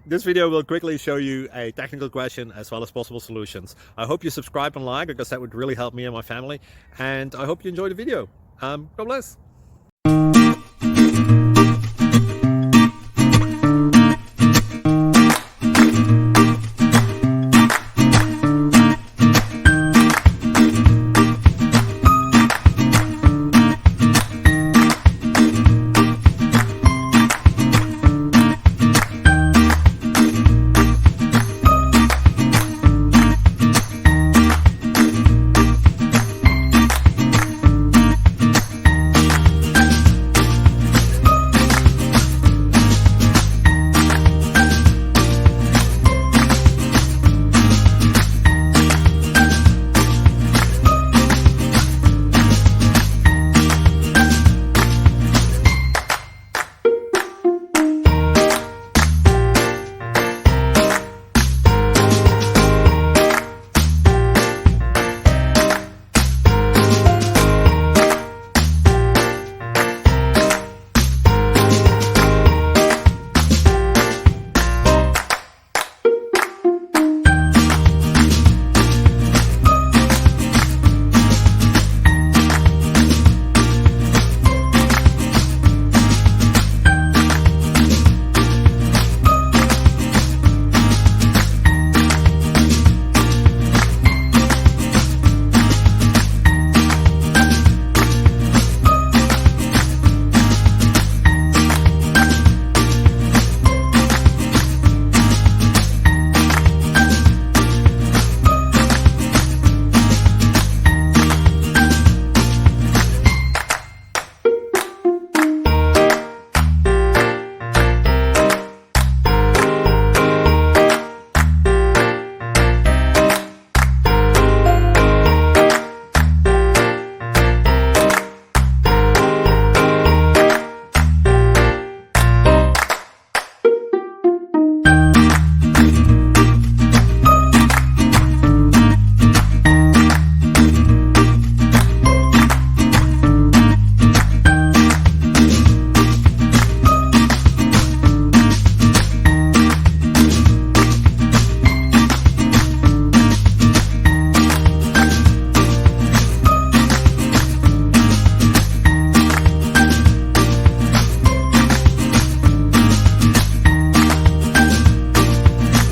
This video will quickly show you a technical question as well as possible solutions. I hope you subscribe and like, because that would really help me and my family. And I hope you enjoy the video. God bless.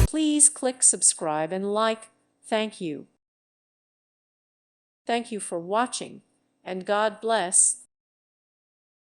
Please click subscribe and like. Thank you. Thank you for watching, and God bless.